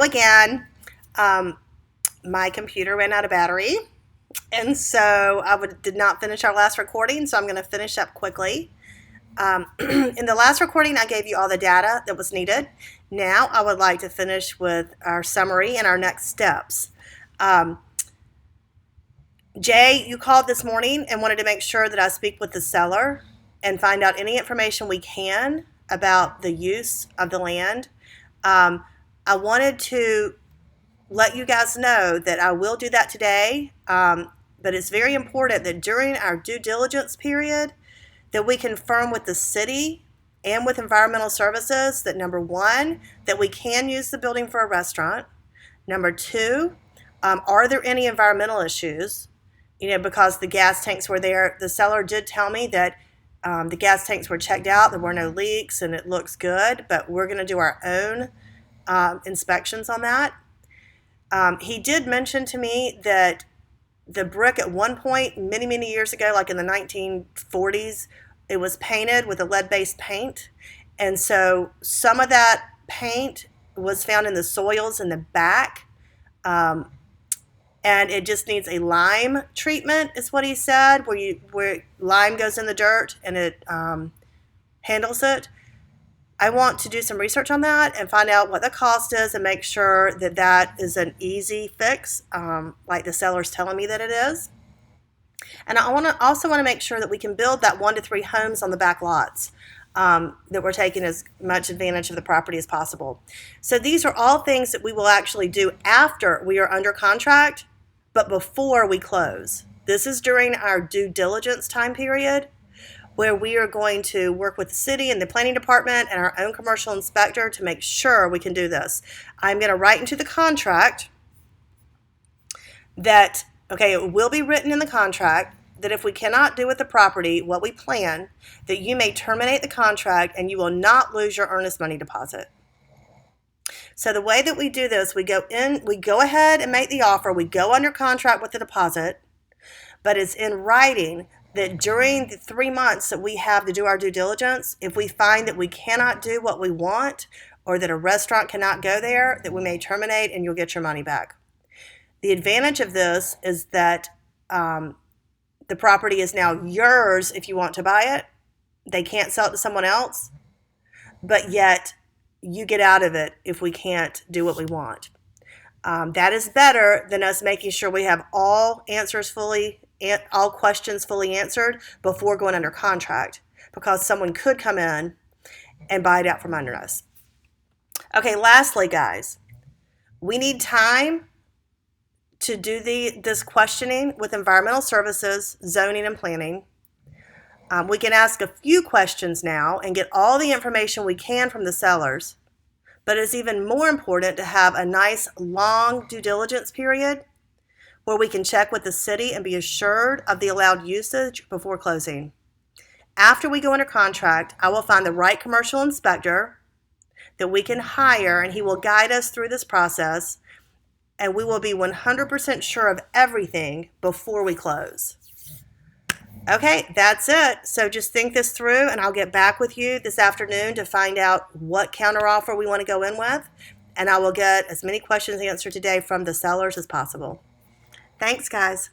Again, my computer ran out of battery, and so did not finish our last recording, so I'm going to finish up quickly. In the last recording, I gave you all the data that was needed. Now I would like to finish with our summary and our next steps. Jay, you called this morning and wanted to make sure that I speak with the seller and find out any information we can about the use of the land. I wanted to let you guys know that I will do that today, but it's very important that during our due diligence period that we confirm with the city and with environmental services that, number one, that we can use the building for a restaurant. Number two, are there any environmental issues? Because the gas tanks were there. The seller did tell me that the gas tanks were checked out, there were no leaks, and it looks good, but we're going to do our own inspections on that. He did mention to me that the brick at one point, many, many years ago, like in the 1940s, it was painted with a lead-based paint. And so some of that paint was found in the soils in the back. And it just needs a lime treatment, is what he said, where lime goes in the dirt and it handles it. I want to do some research on that and find out what the cost is and make sure that that is an easy fix, like the seller's telling me that it is. And I also want to make sure that we can build that 1 to 3 homes on the back lots, that we're taking as much advantage of the property as possible. So these are all things that we will actually do after we are under contract, but before we close. This is during our due diligence time period, where we are going to work with the city and the planning department and our own commercial inspector to make sure we can do this. I'm going to write into the contract that, it will be written in the contract that if we cannot do with the property what we plan, that you may terminate the contract and you will not lose your earnest money deposit. So the way that we do this, we go ahead and make the offer, we go under contract with the deposit, but it's in writing that during the 3 months that we have to do our due diligence, if we find that we cannot do what we want or that a restaurant cannot go there, that we may terminate and you'll get your money back. The advantage of this is that the property is now yours if you want to buy it. They can't sell it to someone else, but yet you get out of it if we can't do what we want. That is better than us making sure we have all questions fully answered before going under contract, because someone could come in and buy it out from under us. Okay, lastly, guys, we need time to do this questioning with environmental services, zoning, and planning. We can ask a few questions now and get all the information we can from the sellers, but it's even more important to have a nice long due diligence period where we can check with the city and be assured of the allowed usage before closing. After we go under contract, I will find the right commercial inspector that we can hire, and he will guide us through this process, and we will be 100% sure of everything before we close. Okay, that's it. So just think this through, and I'll get back with you this afternoon to find out what counteroffer we want to go in with, and I will get as many questions answered today from the sellers as possible. Thanks, guys.